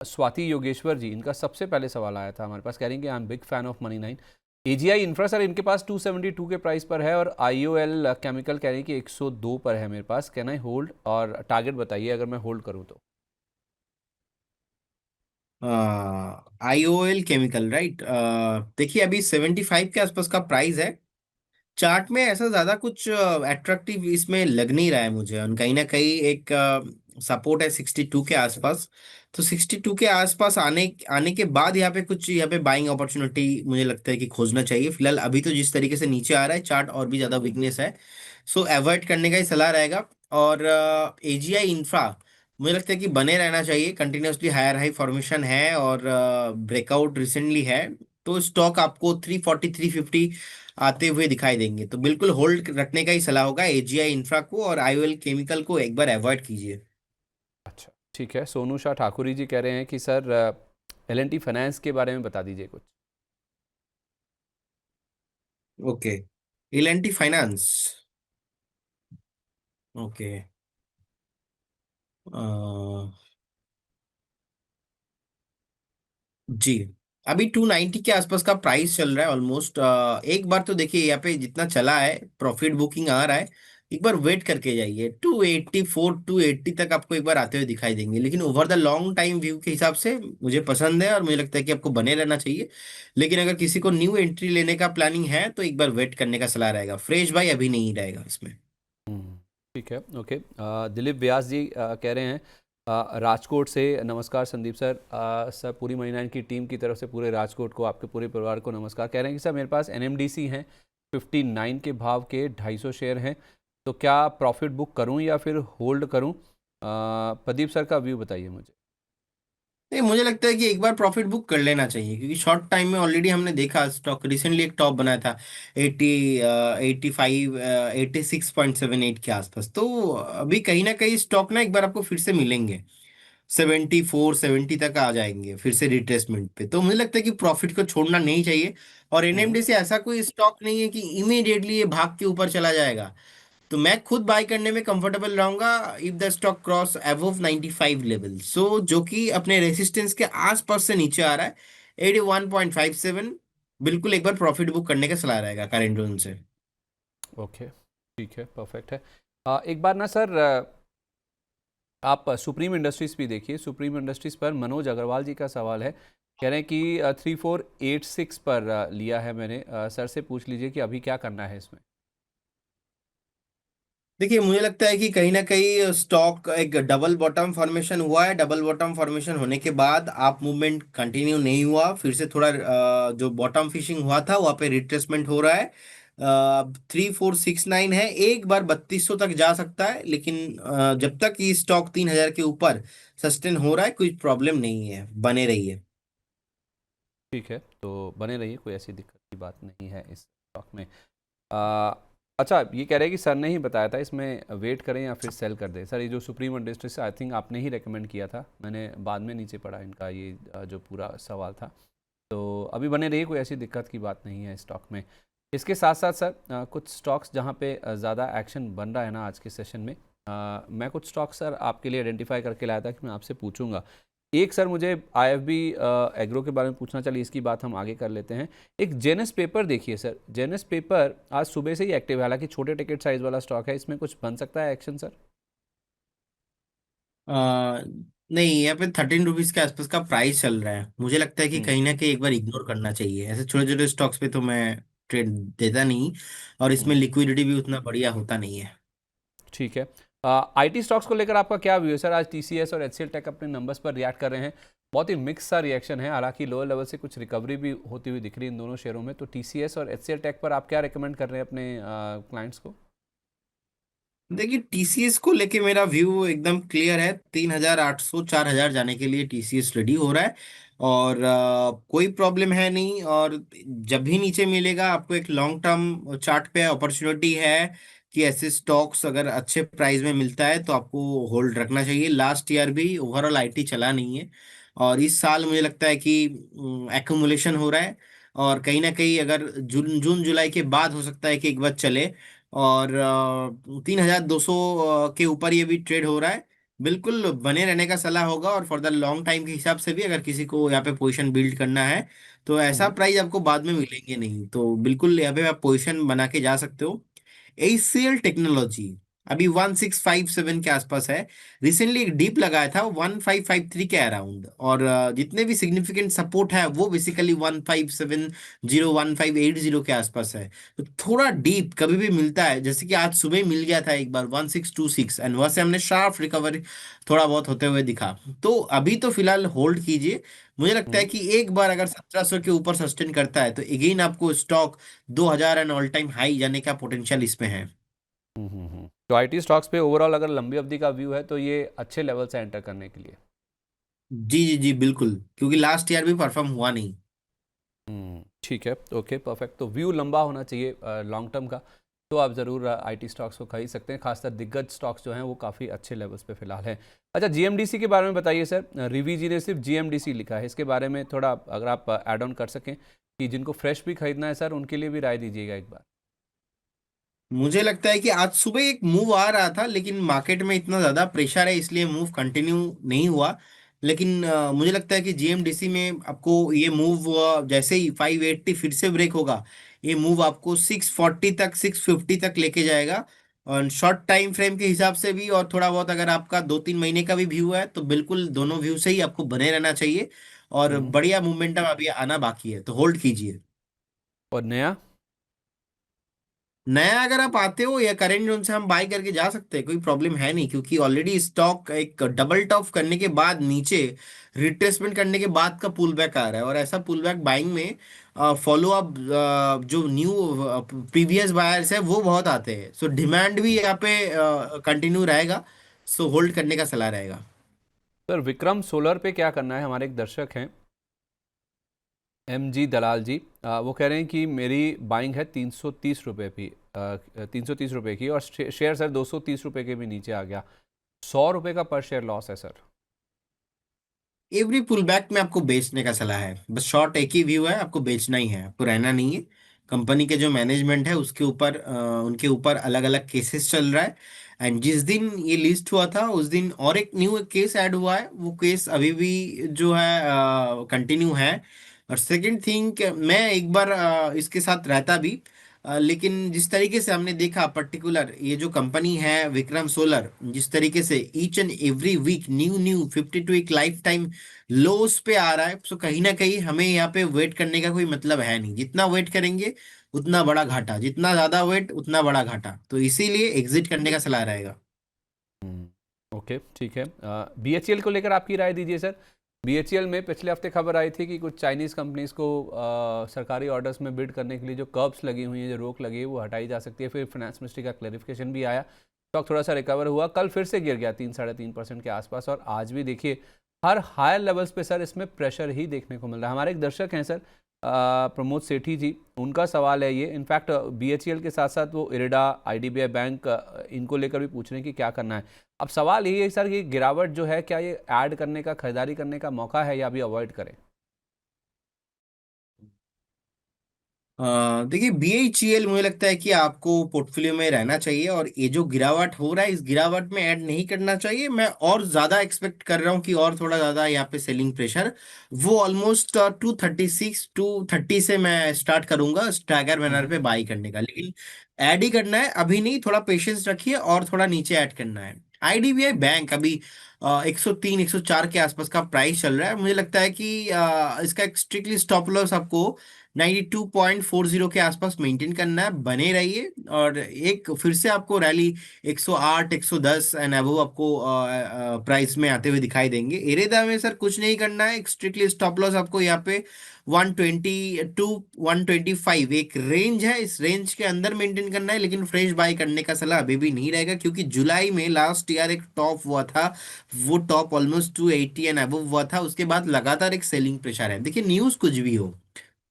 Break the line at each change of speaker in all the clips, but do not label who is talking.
स्वाति योगेश्वर जी, इनका सबसे पहले सवाल आया था हमारे पास, कह रही हैं कि I am big fan of money nine. AGI infra sir इनके पास 272 के प्राइस पर है, और आईओएल केमिकल कह रही है कि 102 पर है मेरे पास। कैन आई होल्ड, और टारगेट बताइए अगर मैं होल्ड करूं तो।
IOL chemical, right. देखिए अभी 75 के आसपास का प्राइस है। चार्ट में ऐसा ज्यादा कुछ अट्रैक्टिव इसमें लग नहीं रहा है मुझे, और कहीं ना कहीं एक सपोर्ट है 62 के आसपास। तो 62 के आसपास आने आने के बाद यहाँ पे बाइंग अपॉर्चुनिटी मुझे लगता है कि खोजना चाहिए। फिलहाल अभी तो जिस तरीके से नीचे आ रहा है चार्ट, और भी ज्यादा वीकनेस है, सो अवॉइड करने का ही सलाह रहेगा। और एजीआई इंफ्रा मुझे लगता है कि बने रहना चाहिए, कंटिन्यूसली हायर हाई फॉर्मेशन है, और ब्रेकआउट रिसेंटली है। तो स्टॉक आपको 340 350 आते हुए दिखाई देंगे, तो बिल्कुल होल्ड रखने का ही सलाह होगा एजीआई इंफ्रा को, और आईओएल केमिकल को एक बार अवॉइड कीजिए।
अच्छा ठीक है। सोनू शाह ठाकुरी जी कह रहे हैं कि sir L and T finance के बारे में बता दीजिए कुछ।
Okay, L finance. ओके। जी, अभी 290 के आसपास का प्राइस चल रहा है ऑलमोस्ट। एक बार तो देखिए यहाँ पे जितना चला है, प्रॉफिट बुकिंग आ रहा है। एक बार वेट करके जाइए, 284 280 तक आपको एक बार आते हुए दिखाई देंगे, लेकिन over the long time view के हिसाब से मुझे पसंद है, और मुझे लगता है कि आपको बने रहना चाहिए। लेकिन अगर किसी को न्यू एंट्री लेने का प्लानिंग है तो एक बार वेट करने का सलाह रहेगा, फ्रेश बाय अभी नहीं रहेगा इसमें।
हम्म, ठीक है। ओके। दिलीप व्यास जी कह रहे हैं राजकोट से, नमस्कार संदीप सर। सर पूरी मनी नाइन की टीम की तरफ से पूरे राजकोट को, आपके पूरे परिवार को नमस्कार। कह रहे हैं कि सर मेरे पास एनएमडीसी हैं 59 के भाव के 250 शेयर हैं, तो क्या प्रॉफिट बुक करूं या फिर होल्ड करूं? प्रदीप सर का व्यू बताइए मुझे।
नहीं, मुझे लगता है कि एक बार प्रॉफिट बुक कर लेना चाहिए, क्योंकि शॉर्ट टाइम में ऑलरेडी हमने देखा स्टॉक रिसेंटली एक टॉप बनाया था 85 86.78 के आसपास। तो अभी कहीं ना कहीं स्टॉक ना एक बार आपको फिर से मिलेंगे, 74 70 तक आ जाएंगे फिर से रिट्रेसमेंट पे। तो मुझे लगता है कि प्रॉफिट को छोड़ना नहीं चाहिए। और
हम्म।
एनएमडी से ऐसा कोई स्टॉक नहीं है कि इमीडिएटली ये भाग के ऊपर चला जाएगा। तो मैं खुद बाय करने में कंफर्टेबल रहूंगा if the stock cross above 95 level, so जो कि अपने रेसिस्टेंस के आसपास से नीचे आ रहा है 81.57। बिल्कुल एक बार प्रॉफिट बुक करने का सलाह रहेगा करेंट जोन से।
ओके ठीक है, परफेक्ट है। एक बार ना सर आप सुप्रीम इंडस्ट्रीज़ भी देखिए। सुप्रीम इंडस्ट्रीज़ पर मनोज अग्रवाल जी का सवाल है, कह रहे हैं कि 3486 पर लिया है मैंने। सर से पूछ लीजिए कि अभी क्या करना है इसमें।
देखिए मुझे लगता है कि कहीं ना कहीं स्टॉक एक डबल बॉटम फॉर्मेशन हुआ है। डबल बॉटम फॉर्मेशन होने के बाद आप मूवमेंट कंटिन्यू नहीं हुआ, फिर से थोड़ा जो बॉटम फिशिंग हुआ था वहाँ पे रिट्रेसमेंट हो रहा है। 3469 है, एक बार 3200 तक जा सकता है, लेकिन जब तक ये स्टॉक 3000 के ऊपर सस्टेन हो रहा है कोई प्रॉब्लम नहीं है, बने रहिए।
ठीक है, तो बने रहिए, कोई ऐसी दिक्कत की बात नहीं है इस स्टॉक में। आ, अच्छा, ये कह रहे हैं कि सर ने ही बताया था इसमें वेट करें या फिर सेल कर दें। सर ये जो सुप्रीम इंडस्ट्रीज आई थिंक आपने ही रेकमेंड किया था, मैंने बाद में नीचे पढ़ा इनका ये जो पूरा सवाल था। तो अभी बने रहिए, कोई ऐसी दिक्कत की बात नहीं है स्टॉक में। इसके साथ साथ सर कुछ स्टॉक्स जहाँ पे ज़्यादा एक्शन बन रहा है ना आज के सेशन में, मैं कुछ स्टॉक्स सर आपके लिए आइडेंटिफाई करके लाया था कि मैं आपसे पूछूंगा। एक सर मुझे आईएफबी एग्रो के बारे में पूछना, चलिए इसकी बात हम आगे कर लेते हैं। एक जेनेस पेपर देखिए सर, जेनेस पेपर आज सुबह से ही एक्टिव है, हालांकि छोटे टिकट साइज वाला स्टॉक है, इसमें कुछ बन सकता है एक्शन सर?
आ, नहीं, यहाँ पे 13 रुपीज के आसपास का प्राइस चल रहा है। मुझे लगता है कि
हम्म।
कहीं ना कहीं एक बार इग्नोर करना चाहिए, ऐसे छोटे छोटे स्टॉक्स पे तो मैं ट्रेड देता नहीं, और इसमें
हम्म।
लिक्विडिटी भी उतना बढ़िया होता नहीं है।
ठीक है। आईटी स्टॉक्स को लेकर आपका क्या व्यू है सर? आज टीसीएस और एचसीएल टेक अपने नंबर्स पर रिएक्ट कर रहे हैं, बहुत ही मिक्स सा रिएक्शन है, हालांकि लोअर लेवल से कुछ रिकवरी भी होती हुई दिख रही है इन दोनों शेयरों में। तो टीसीएस और एचसीएल टेक पर आप क्या रिकमेंड कर रहे हैं अपने क्लाइंट्स को?
देखिए टीसीएस को लेके मेरा व्यू एकदम क्लियर है, 3800 4000 जाने के लिए टीसीएस रेडी हो रहा है, और कोई प्रॉब्लम है नहीं। और जब भी नीचे मिलेगा आपको एक लॉन्ग टर्म चार्ट पे अपॉर्चुनिटी है कि ऐसे स्टॉक्स अगर अच्छे प्राइस में मिलता है तो आपको होल्ड रखना चाहिए। लास्ट ईयर भी ओवरऑल आईटी चला नहीं है, और इस साल मुझे लगता है कि एक्यूमुलेशन हो रहा है, और कहीं ना कहीं अगर जून जून जुलाई के बाद हो सकता है कि एक बार चले। और 3200 के ऊपर ये भी ट्रेड हो रहा है, बिल्कुल बने रहने का सलाह होगा, और फॉर द लॉन्ग टाइम के हिसाब से भी अगर किसी को यहाँ पे पोजीशन बिल्ड करना है तो ऐसा
हम्म
प्राइस आपको बाद में मिलेंगे नहीं, तो बिल्कुल यहाँ पे आप पोजीशन बना के जा सकते हो। एसीएल टेक्नोलॉजी अभी 1657 के आसपास है। रिसेंटली एक डीप लगाया था 1553 के अराउंड, और जितने भी सिग्निफिकेंट सपोर्ट है वो बेसिकली 1570 1580 के आसपास है। तो थोड़ा डीप कभी भी मिलता है, जैसे कि आज सुबह ही मिल गया था एक बार 1626, एंड वहां से हमने शार्प रिकवरी थोड़ा बहुत होते हुए दिखा। तो अभी तो फिलहाल होल्ड कीजिए। मुझे लगता है
हम्म
कि एक बार अगर 1700 के ऊपर सस्टेन करता है तो अगेन आपको stock 2000 and all time high जाने का पोटेंशियल इसमें है।
तो आईटी स्टॉक्स पे ओवरऑल अगर लंबी अवधि का व्यू है तो ये अच्छे लेवल से एंटर करने के लिए।
जी जी जी बिल्कुल, क्योंकि लास्ट ईयर भी परफॉर्म हुआ नहीं।
ठीक है, ओके परफेक्ट। तो व्यू लंबा होना चाहिए लॉन्ग टर्म का, तो आप ज़रूर आईटी स्टॉक्स को खरीद सकते हैं। खासकर दिग्गज स्टॉक्स जो हैं वो काफ़ी अच्छे लेवल्स पे फिलहाल हैं। अच्छा, जीएमडीसी के बारे में बताइए सर। रिवी जी ने सिर्फ जीएमडीसी लिखा है, इसके बारे में थोड़ा अगर आप ऐड ऑन कर सकें कि जिनको फ्रेश भी खरीदना है सर उनके लिए भी राय दीजिएगा एक बार।
मुझे लगता है कि आज सुबह एक मूव आ रहा था, लेकिन मार्केट में इतना ज्यादा प्रेशर है इसलिए मूव कंटिन्यू नहीं हुआ। लेकिन मुझे लगता है कि जीएमडीसी में आपको ये मूव जैसे ही 580 फिर से ब्रेक होगा, ये मूव आपको 640 तक 650 तक लेके जाएगा। और शॉर्ट टाइम फ्रेम के हिसाब से भी, और थोड़ा बहुत अगर आपका 2-3 महीने का भी व्यू है तो बिल्कुल दोनों व्यू से ही आपको बने रहना चाहिए। और
हम्म
बढ़िया मोमेंटम अभी आना बाकी है, तो होल्ड कीजिए।
और नया।
नया अगर आप आते हो या करेंट जोन से हम बाय करके जा सकते हैं, कोई प्रॉब्लम है नहीं, क्योंकि ऑलरेडी स्टॉक एक डबल टॉप करने के बाद नीचे रिट्रेसमेंट करने के बाद का पुल बैक आ रहा है, और ऐसा पुल बैक बाइंग में फॉलो अप जो न्यू प्रीवियस बायर्स है वो बहुत आते हैं, सो डिमांड भी यहाँ पे कंटिन्यू रहेगा। सो होल्ड करने का सलाह रहेगा।
सर विक्रम सोलर पे क्या करना है? हमारे एक दर्शक हैं एम जी दलाल जी, वो कह रहे हैं कि मेरी बाइंग है 330 रुपये की, 330 रुपये की, और शेयर सर 230 रुपये के भी नीचे आ गया। 100 रुपये का पर शेयर लॉस है सर।
एवरी पुल बैक में आपको बेचने का सलाह है, बस शॉर्ट एक ही व्यू है, आपको बेचना ही है, आपको रहना नहीं है। कंपनी के जो मैनेजमेंट है उसके ऊपर उनके ऊपर अलग अलग केसेस चल रहा है। एंड जिस दिन ये लिस्ट हुआ था उस दिन और एक न्यू केस ऐड हुआ है, वो केस अभी भी जो है कंटिन्यू है। और सेकंड थिंग, मैं एक बार इसके साथ रहता भी, लेकिन जिस तरीके से हमने देखा पर्टिकुलर ये जो कंपनी है विक्रम सोलर, जिस तरीके से each and every week new new 52 एक लाइफ टाइम लोस पे आ रहा है, सो कहीं ना कहीं हमें यहाँ पे वेट करने का कोई मतलब है नहीं। जितना वेट करेंगे उतना बड़ा घाटा, जितना ज्यादा वेट उतना बड़ा घाटा, तो इसीलिए एग्जिट करने का सलाह रहेगा।
ओके ठीक है। बीएचईएल को लेकर आपकी राय दीजिए सर। बीएचईएल में पिछले हफ्ते खबर आई थी कि कुछ चाइनीज़ कंपनीज को सरकारी ऑर्डर्स में बिड करने के लिए जो कर्ब्स लगी हुई हैं, जो रोक लगी है, वो हटाई जा सकती है। फिर फाइनेंस मिनिस्ट्री का क्लैरिफिकेशन भी आया, स्टॉक थोड़ा सा रिकवर हुआ, कल फिर से गिर गया 3-3.5% के आसपास, और आज भी देखिए हर हायर लेवल्स पे सर इसमें प्रेशर ही देखने को मिल रहा है। हमारे एक दर्शक हैं सर प्रमोद सेठी जी, उनका सवाल है ये। इनफैक्ट बीएचईएल के साथ साथ वो इरिडा, आईडीबीआई बैंक, इनको लेकर भी पूछ रहे हैं कि क्या करना है। अब सवाल ये है सर, ये गिरावट जो है क्या ये ऐड करने का, खरीदारी करने का मौका है या अभी अवॉइड करें?
देखिए बीएचईएल मुझे लगता है कि आपको पोर्टफोलियो में रहना चाहिए, और ये जो गिरावट हो रहा है इस गिरावट में ऐड नहीं करना चाहिए। मैं और ज्यादा एक्सपेक्ट कर रहा हूँ कि और थोड़ा ज्यादा यहाँ पे सेलिंग प्रेशर, वो ऑलमोस्ट 236 230 से मैं स्टार्ट करूंगा स्टैगर बैनर
हम्म
पे बाई करने का, लेकिन ऐड ही करना है अभी नहीं, थोड़ा पेशेंस रखिए और थोड़ा नीचे ऐड करना है। आईडीबीआई बैंक अभी 103 104 के आसपास का प्राइस चल रहा है, मुझे लगता है कि इसका एक स्ट्रिक्टली स्टॉप लॉस आपको 92.40 के आसपास मेंटेन करना है, बने रहिए। और एक फिर से आपको रैली 108 110 एंड अबव आपको प्राइस में आते हुए दिखाई देंगे। एरेदा में सर कुछ नहीं करना है, स्ट्रिक्टली स्टॉप लॉस आपको यहाँ पे 120 to 125 एक रेंज है, इस रेंज के अंदर मेंटेन करना है, लेकिन फ्रेश बाय करने का सलाह अभी भी नहीं रहेगा, क्योंकि जुलाई में लास्ट ईयर एक टॉप हुआ था, वो टॉप ऑलमोस्ट 280 एंड अबव हुआ था, उसके बाद लगातार एक सेलिंग प्रेशर है। देखिए न्यूज कुछ भी हो,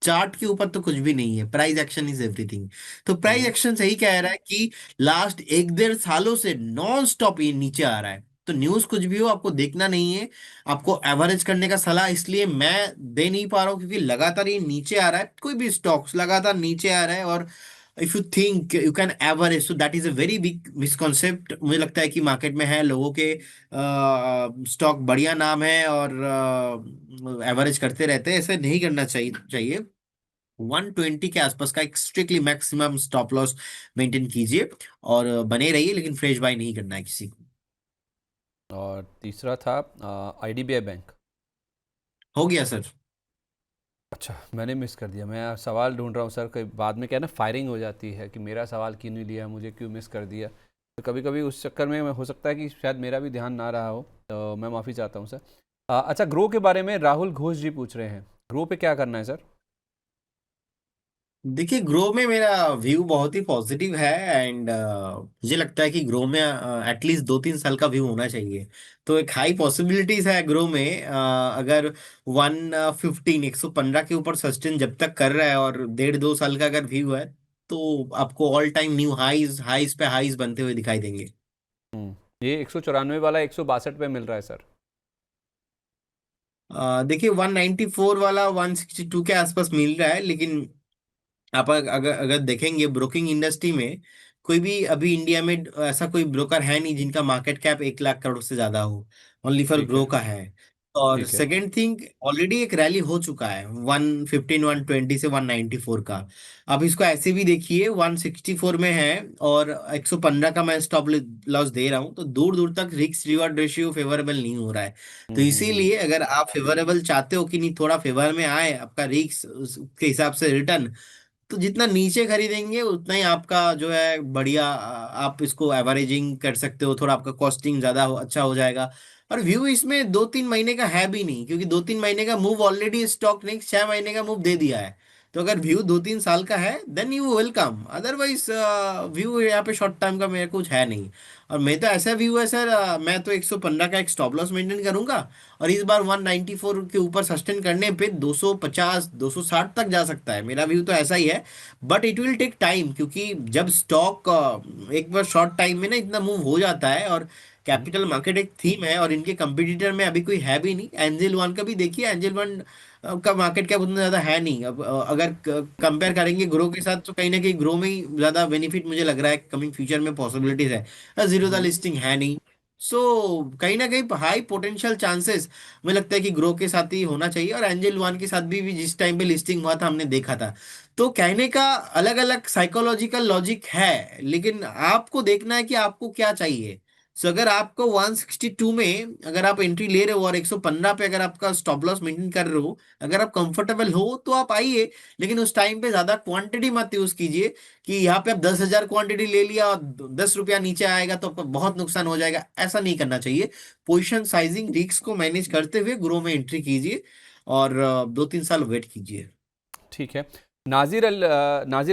चार्ट के ऊपर तो कुछ भी नहीं है, प्राइस एक्शन इज एवरीथिंग। तो प्राइस
हम्म
एक्शन सही कह रहा है कि लास्ट 1-1.5 सालों से नॉन स्टॉप ये नीचे आ रहा है, तो न्यूज कुछ भी हो आपको देखना नहीं है। आपको एवरेज करने का सलाह इसलिए मैं दे नहीं पा रहा हूँ क्योंकि लगातार ये नीचे आ रहा है, कोई भी स्टॉक्स लगातार नीचे आ रहा है, और if you think you can average, so that is a very big misconcept मुझे लगता है कि मार्केट में है। लोगों के स्टॉक बढ़िया नाम है और एवरेज करते रहते हैं, ऐसे नहीं करना चाहिए। 120 के आसपास का एक strictly maximum stop loss maintain कीजिए और बने रहिए, लेकिन फ्रेश बाय नहीं करना है किसी को।
और तीसरा था आईडीबीआई बैंक।
हो गया सर।
अच्छा, मैंने मिस कर दिया। मैं सवाल ढूंढ रहा हूँ सर, कई बाद में क्या है ना, फायरिंग हो जाती है कि मेरा सवाल क्यों नहीं लिया, मुझे क्यों मिस कर दिया। तो कभी कभी उस चक्कर में हो सकता है कि शायद मेरा भी ध्यान ना रहा हो, तो मैं माफ़ी चाहता हूँ सर। अच्छा, ग्रो के बारे में राहुल घोष जी पूछ रहे हैं, ग्रो पे क्या करना है सर?
देखिए, ग्रो में मेरा व्यू बहुत ही पॉजिटिव है एंड मुझे लगता है कि ग्रो में एटलीस्ट 2-3 साल का व्यू होना चाहिए। तो एक हाई पॉसिबिलिटीज है ग्रो में, अगर 115 के ऊपर सस्टेन जब तक कर रहा है और 1.5-2 साल का अगर व्यू है, तो आपको all time new highs highs पे हाईज बनते हुए दिखाई देंगे।
ये 194 वाला 162 पे मिल रहा है सर।
देखिए, 194 वाला 162 के आसपास मिल रहा है, लेकिन आप अगर अगर देखेंगे ब्रोकिंग इंडस्ट्री में, कोई भी अभी इंडिया में ऐसा कोई ब्रोकर है नहीं जिनका मार्केट कैप 1 लाख करोड़ से ज्यादा हो। ओनली फॉर
ठीक
ग्रो
है।
का है। और
ठीक है।
सेकंड थिंग, ऑलरेडी एक रैली हो चुका है 115 120 से 194 का। अब इसको ऐसे भी देखिए, 164 में है और 115 का मैं स्टॉप लॉस दे रहा हूँ, तो दूर दूर तक रिस्क रिवॉर्ड रेशियो फेवरेबल नहीं हो रहा है। तो
हम्म।
इसीलिए अगर आप फेवरेबल चाहते हो कि नहीं, थोड़ा फेवर में आए आपका रिस्क के हिसाब से रिटर्न, तो जितना नीचे खरीदेंगे उतना ही आपका जो है बढ़िया, आप इसको एवरेजिंग कर सकते हो, थोड़ा आपका कॉस्टिंग ज्यादा अच्छा हो जाएगा। और व्यू इसमें 2-3 महीने का है भी नहीं, क्योंकि 2-3 महीने का मूव ऑलरेडी स्टॉक ने 6 महीने का मूव दे दिया है। तो अगर व्यू 2-3 साल का है then you welcome, otherwise view यहाँ पे शॉर्ट टर्म का मेरे कुछ है नहीं। और मैं तो ऐसा व्यू है सर, मैं तो 115 का एक स्टॉप लॉस मेंटेन करूंगा, और इस बार 194 के ऊपर सस्टेन करने पे 250 260 तक जा सकता है, मेरा व्यू तो ऐसा ही है। But it will take time, क्योंकि जब स्टॉक एक बार शॉर्ट टाइम में ना इतना मूव हो जाता है, और
हम्म।
कैपिटल मार्केट एक थीम है और इनके कंपटीटर में अभी कोई है भी नहीं। एंजल वन का भी देखिए, एंजल वन का मार्केट कैप उतना ज्यादा है नहीं। अब अगर कंपेयर करेंगे ग्रो के साथ, तो कहीं ना कहीं ग्रो में ही ज्यादा बेनिफिट मुझे लग रहा है, कमिंग फ्यूचर में पॉसिबिलिटीज है, जीरो द
हम्म।
लिस्टिंग है नहीं। सो कहीं ना कहीं हाई पोटेंशियल चांसेस मुझे लगता है कि ग्रो के साथ ही होना चाहिए, और एंजल वन के साथ भी जिस टाइम पे लिस्टिंग हुआ था हमने देखा था। तो कहने का अलग अलग साइकोलॉजिकल लॉजिक है, लेकिन आपको देखना है कि आपको क्या चाहिए। सो अगर आपको 162 में अगर आप एंट्री ले रहे हो और 115 पे अगर आपका स्टॉप लॉस मेंटेन कर रहे हो, अगर आप कंफर्टेबल हो तो आप आइए। लेकिन उस टाइम पे ज्यादा क्वांटिटी मत यूज कीजिए, कि यहाँ पे आप 10,000 क्वांटिटी ले लिया और 10 रुपया नीचे आएगा तो आपका बहुत नुकसान हो जाएगा, ऐसा नहीं करना चाहिए। पोजिशन साइजिंग रिस्क को मैनेज करते हुए ग्रो में एंट्री कीजिए और 2-3 साल वेट कीजिए।
ठीक है। नाजिर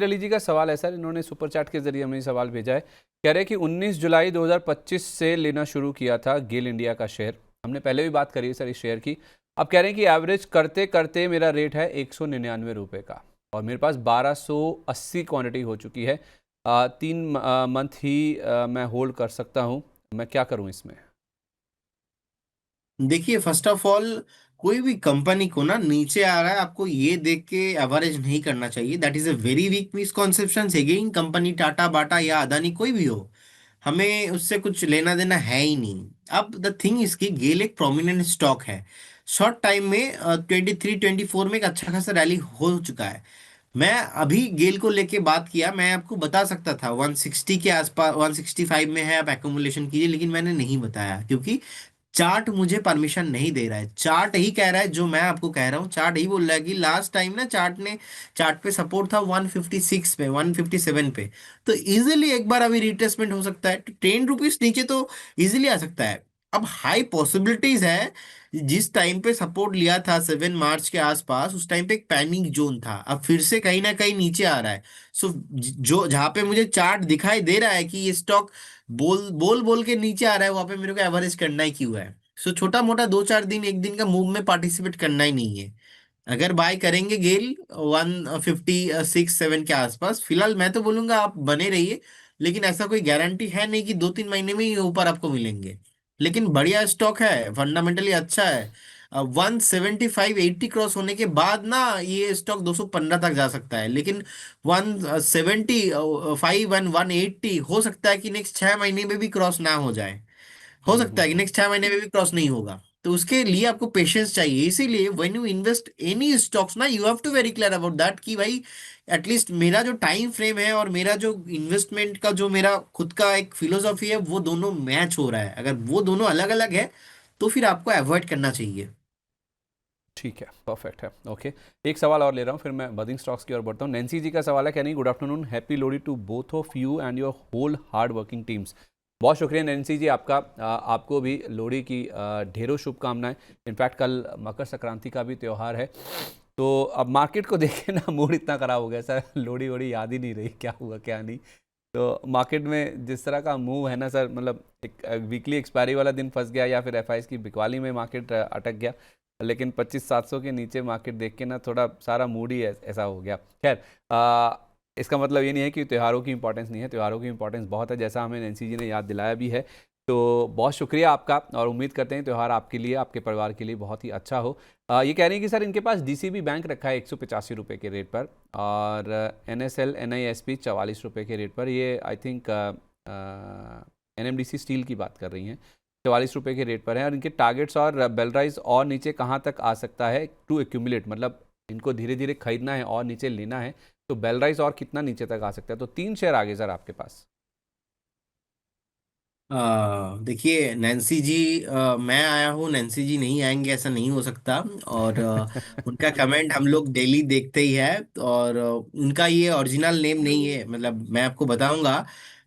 अली जी का सवाल है सर, इन्होंने सुपर चैट के जरिए हमें सवाल भेजा है। कह रहे हैं कि 19 जुलाई 2025 से लेना शुरू किया था गेल इंडिया का शेयर। हमने पहले भी बात करी है सर इस शेयर की। अब कह रहे हैं कि एवरेज करते करते मेरा रेट है 199 रुपये का, और मेरे पास 1280 क्वांटिटी हो चुकी है। 3 मंथ ही मैं होल्ड कर सकता हूँ। मैं क्या करूँ इसमें?
देखिए, फर्स्ट ऑफ ऑल, कोई भी कंपनी को ना नीचे आ रहा है आपको ये देख के एवरेज नहीं करना चाहिए। That is a very weak misconception. Again, company Tata Bata या अदानी कोई भी हो, हमें उससे कुछ लेना देना है ही नहीं। अब द थिंग इसकी, गेल एक प्रोमिनेंट स्टॉक है। शॉर्ट टाइम में 23-24 में एक अच्छा खासा रैली हो चुका है। मैं अभी गेल को लेके बात किया, मैं आपको बता सकता था 160 के आसपास, 165 में है, आप एक्यूमुलेशन कीजिए, लेकिन मैंने नहीं बताया, क्योंकि चार्ट मुझे परमिशन नहीं दे रहा है। चार्ट ही कह रहा है जो मैं आपको कह रहा हूँ, चार्ट ही बोल रहा है कि लास्ट टाइम ना चार्ट पे सपोर्ट था 156 पे, 157 पे। तो इजीली एक बार अभी रिट्रेसमेंट हो सकता है, तो 10 रुपीज नीचे तो इजीली आ सकता है। अब हाई पॉसिबिलिटीज है, जिस टाइम पे सपोर्ट लिया था 7 मार्च के आसपास, उस टाइम पे एक पैनिक जोन था, अब फिर से कहीं ना कहीं नीचे आ रहा है। सो जो जहां पे मुझे चार्ट दिखाई दे रहा है कि ये स्टॉक बोल बोल बोल के नीचे आ रहा है, वहां पे मेरे को एवरेज करना ही क्यों है। सो छोटा मोटा 2-4 दिन, एक दिन का मूव में पार्टिसिपेट करना ही नहीं है। अगर बाय करेंगे गेल 156-7 के आसपास, फिलहाल मैं तो बोलूंगा आप बने रहिए। लेकिन ऐसा कोई गारंटी है नहीं कि 2-3 महीने में ही ऊपर आपको मिलेंगे। लेकिन बढ़िया स्टॉक है, फंडामेंटली अच्छा है। 175-80 क्रॉस होने के बाद ना ये स्टॉक 215 तक जा सकता है, लेकिन 175 एंड 180 हो सकता है कि नेक्स्ट 6 महीने में भी क्रॉस ना हो जाए। हो सकता है कि
हम्म।
नेक्स्ट 6 महीने में भी क्रॉस नहीं होगा। तो उसके लिए आपको पेशेंस चाहिए। इसीलिए when you invest any stocks ना, you have to very clear about that कि भाई एटलीस्ट मेरा जो टाइम फ्रेम है और मेरा जो इन्वेस्टमेंट का जो मेरा खुद का एक फिलोसॉफी है वो दोनों मैच हो रहा है। अगर वो दोनों अलग अलग है तो फिर आपको अवॉइड करना चाहिए।
ठीक है, परफेक्ट है। ओके, एक सवाल और ले रहा हूँ, फिर मैं बदिंग स्टॉक्स की ओर बढ़ता हूँ। नैन्सी जी का सवाल है, कहनी good afternoon, happy Lohri to both of you and your whole hard working teams. बहुत शुक्रिया नैन्सी जी आपका। आपको भी लोहड़ी की ढेरों शुभकामनाएं। इनफैक्ट कल मकर संक्रांति का भी त्यौहार है, तो अब मार्केट को देखे ना मूड इतना ख़राब हो गया सर, लोहड़ी वोड़ी याद ही नहीं रही क्या हुआ क्या नहीं। तो मार्केट में जिस तरह का मूव है ना सर, मतलब एक वीकली एक्सपायरी वाला दिन फंस गया या फिर एफआईएस की बिकवाली में मार्केट अटक गया। लेकिन 25,700 के नीचे मार्केट देख के ना थोड़ा सारा मूड ही ऐसा हो गया। खैर, इसका मतलब ये नहीं है कि त्योहारों की इंपॉर्टेंस नहीं है, त्योहारों की इंपॉर्टेंस बहुत है, जैसा हमें नैन्सी जी ने याद दिलाया भी है। तो बहुत शुक्रिया आपका, और उम्मीद करते हैं त्यौहार आपके लिए, आपके परिवार के लिए बहुत ही अच्छा हो। ये कह रही हैं कि सर इनके पास डीसीबी बैंक रखा है 185 रुपये के रेट पर, और एनएसएल एनआईएसपी 44 रुपये के रेट पर। ये आई थिंक एनएमडीसी स्टील की बात कर रही हैं, 44 रुपये के रेट पर है। और इनके टारगेट्स और बेल राइज और नीचे कहाँ तक आ सकता है टू एक्यूमुलेट, मतलब इनको धीरे धीरे खरीदना है और नीचे लेना है, तो बेल राइज और कितना नीचे तक आ सकता है। तो 3 शेयर आगे सर आपके पास।
देखिए नैन्सी जी, मैं आया हूँ, नैन्सी जी नहीं आएंगे ऐसा नहीं हो सकता। और उनका कमेंट हम लोग डेली देखते ही है। और उनका ये ओरिजिनल नेम नहीं है, मतलब मैं आपको बताऊंगा।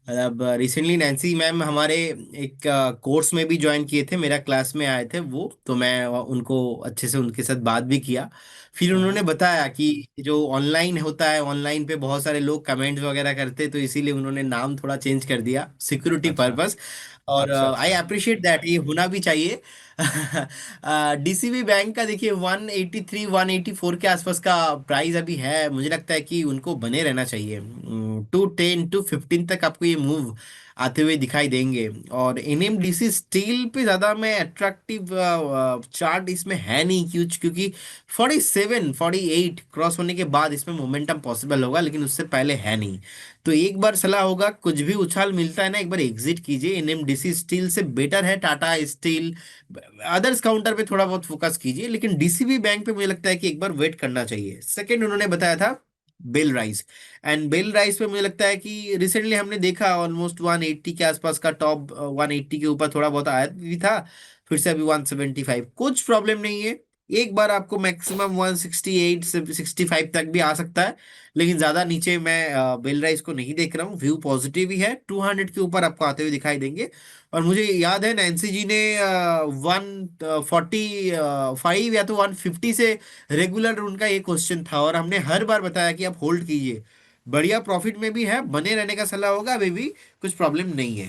मतलब रिसेंटली नैन्सी मैम हमारे एक कोर्स में भी ज्वाइन किए थे, मेरा क्लास में आए थे वो, तो मैं उनको अच्छे से उनके साथ बात भी किया। फिर उन्होंने
हाँ
बताया कि जो ऑनलाइन होता है, ऑनलाइन पे बहुत सारे लोग कमेंट्स वगैरह करते, तो इसीलिए उन्होंने नाम थोड़ा चेंज कर दिया सिक्योरिटी
अच्छा
पर्पस। और
अच्छा
आई
अच्छा।
अप्रिशिएट दैट, ये होना भी चाहिए। डीसीबी बैंक का देखिए 183 184 के आसपास का प्राइस अभी है। मुझे लगता है कि उनको बने रहना चाहिए। 210 215 तक आपको ये मूव आते हुए दिखाई देंगे। और एनएमडीसी स्टील पे ज्यादा में अट्रैक्टिव चार्ट इसमें है नहीं, क्योंकि 47 48 क्रॉस होने के बाद इसमें मोमेंटम पॉसिबल होगा, लेकिन उससे पहले है नहीं। तो एक बार सलाह होगा, कुछ भी उछाल मिलता है ना, एक बार एग्जिट कीजिए। एनएमडीसी स्टील से बेटर है टाटा स्टील। अदर्स काउंटर पे थोड़ा बहुत फोकस कीजिए, लेकिन डीसीबी बैंक पे मुझे लगता है कि एक बार वेट करना चाहिए। सेकंड उन्होंने बताया था बेल राइस। एंड बेल राइस पे मुझे लगता है कि रिसेंटली हमने देखा ऑलमोस्ट 180 के आसपास का टॉप, 180 के ऊपर थोड़ा बहुत आया भी था, फिर से अभी 175, कुछ प्रॉब्लम नहीं है। एक बार आपको मैक्सिमम 168 से 65 तक भी आ सकता है, लेकिन ज्यादा नीचे मैं बेल राइस को नहीं देख रहा हूँ। व्यू पॉजिटिव ही है, 200 के ऊपर आपको आते हुए दिखाई देंगे। और मुझे याद है नैन्सी जी ने 145 या तो 150 से रेगुलर उनका ये क्वेश्चन था, और हमने हर बार बताया कि आप होल्ड कीजिए, बढ़िया प्रॉफिट में भी है, बने रहने का सलाह होगा, अभी भी कुछ प्रॉब्लम नहीं है।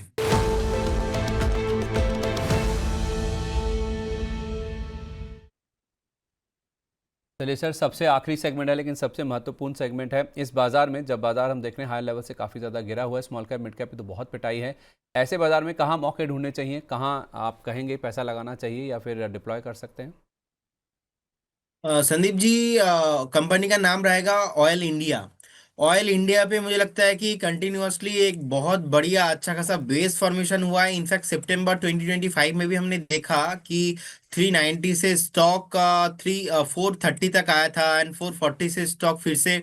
चलिए सर, सबसे आखिरी सेगमेंट है लेकिन सबसे महत्वपूर्ण सेगमेंट है इस बाजार में। जब बाजार हम देख रहे हैं हाई लेवल से काफ़ी ज़्यादा गिरा हुआ है, स्मॉल कैप मिड कैप पे तो बहुत पिटाई है। ऐसे बाजार में कहाँ मौके ढूंढने चाहिए, कहाँ आप कहेंगे पैसा लगाना चाहिए या फिर डिप्लॉय कर सकते हैं?
संदीप जी, कंपनी का नाम रहेगा ऑयल इंडिया। ऑयल इंडिया पे मुझे लगता है कि कंटिन्यूअसली एक बहुत बढ़िया अच्छा खासा बेस फॉर्मेशन हुआ है। इनफैक्ट सितंबर 2025 में भी हमने देखा कि 390 से स्टॉक 430 तक आया था, एंड 440 से स्टॉक फिर से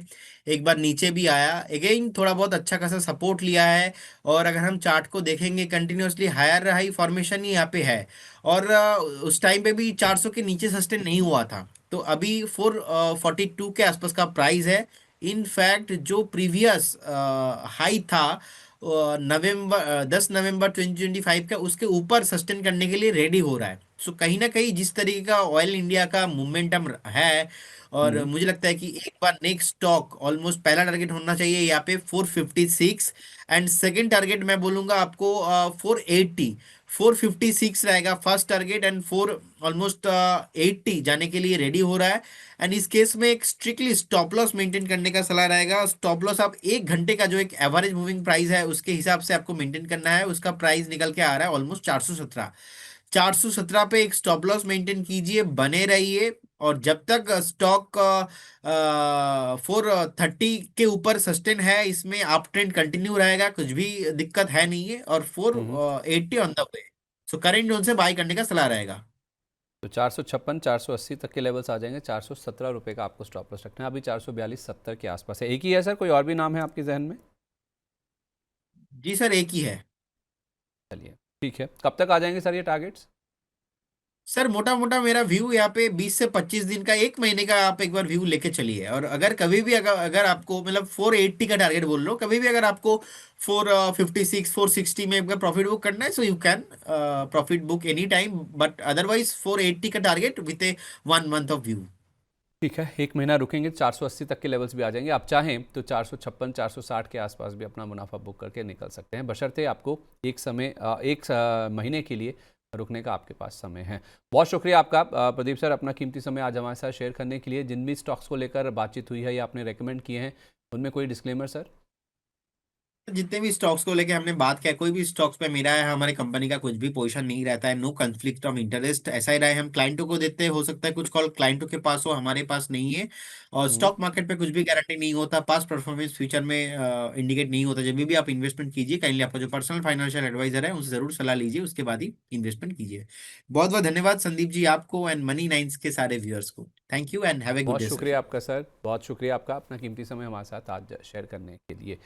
एक बार नीचे भी आया, अगेन थोड़ा बहुत अच्छा खासा सपोर्ट लिया है। और अगर हम चार्ट को देखेंगे, कंटिन्यूअसली हायर रहा फॉर्मेशन ही यहाँ पे है। और उस टाइम पे भी 400 के नीचे सस्टेन नहीं हुआ था। तो अभी 442 के आसपास का प्राइस है। इनफैक्ट जो प्रीवियस हाई था नवंबर 10 नवंबर 2025 का, उसके ऊपर सस्टेन करने के लिए रेडी हो रहा है। सो कहीं ना कहीं जिस तरीके का ऑयल इंडिया का मोमेंटम है, और
हम्म।
मुझे लगता है कि एक बार नेक्स्ट स्टॉक ऑलमोस्ट पहला टारगेट होना चाहिए यहाँ पे 456, एंड सेकंड टारगेट मैं बोलूंगा आपको 480। 456 रहेगा फर्स्ट टारगेट, एंड 80 जाने के लिए रेडी हो रहा है। एंड इस केस में एक स्ट्रिक्टली स्टॉप लॉस मेंटेन करने का सलाह रहेगा। स्टॉप लॉस आप 1 घंटे का जो एक एवरेज मूविंग प्राइस है उसके हिसाब से आपको मेंटेन करना है। उसका प्राइस निकल के आ रहा है ऑलमोस्ट 417। 417 पे एक स्टॉप लॉस मेंटेन कीजिए, बने रहिए। और जब तक स्टॉक 430 के ऊपर सस्टेन है, इसमें अप ट्रेंड कंटिन्यू रहेगा, कुछ भी दिक्कत है नहीं है। और four
hmm.
80 on the way, so current zone से बाय करने का सलाह रहेगा।
तो 456 480 तक के लेवल्स आ जाएंगे, 417 रुपये का आपको स्टॉप लॉस रखना है। अभी 442.70 के आसपास है। एक ही है सर, कोई और भी नाम है आपके जहन में?
जी सर, एक ही है।
चलिए ठीक है, कब तक आ जाएंगे सर ये टारगेट्स?
सर मोटा मोटा मेरा व्यू यहाँ पे 20 से 25 दिन का, एक महीने का आप एक बार व्यू लेके चलिए। और अगर कभी भी अगर आपको मतलब 480 का टारगेट बोल लो, कभी भी अगर आपको 456 460 में अगर प्रॉफिट बुक करना है, so you can profit book any time, but otherwise 480 का target with A 1 month of view.
ठीक है, एक महीना रुकेंगे, 480 तक के लेवल्स भी आ जाएंगे। आप चाहें तो 456 460 के आसपास भी अपना मुनाफा बुक करके निकल सकते हैं, बशर्ते आपको महीने के लिए रुकने का आपके पास समय है। बहुत शुक्रिया आपका प्रदीप सर, अपना कीमती समय आज हमारे साथ शेयर करने के लिए। जिन भी स्टॉक्स को लेकर बातचीत हुई है या आपने रेकमेंड किए हैं, उनमें कोई डिस्क्लेमर सर?
जितने भी स्टॉक्स को लेके हमने बात किया, कोई भी स्टॉक्स पे मेरा है, हमारे कंपनी का कुछ भी पोजीशन नहीं रहता है। नो कन्फ्लिक्ट ऑफ इंटरेस्ट, ऐसा ही रहा है। हम क्लाइंटों को देते हैं, हो सकता है कुछ कॉल क्लाइंटों के पास हो, हमारे पास नहीं है। और
हम्म।
स्टॉक मार्केट पे कुछ भी गारंटी नहीं होता, पास्ट परफॉर्मेंस फ्यूचर में इंडिकेट नहीं होता। जब भी आप इन्वेस्टमेंट कीजिए, काइंडली आपका जो पर्सनल फाइनेंशियल एडवाइजर है उनसे जरूर सलाह लीजिए, उसके बाद ही इन्वेस्टमेंट कीजिए। बहुत बहुत धन्यवाद संदीप जी आपको, एंड मनी नाइन्स के सारे व्यूअर्स को। Thank you and have a good
बहुत
डे सर।
शुक्रिया आपका सर, बहुत शुक्रिया आपका अपना कीमती समय हमारे साथ आज शेयर करने के लिए।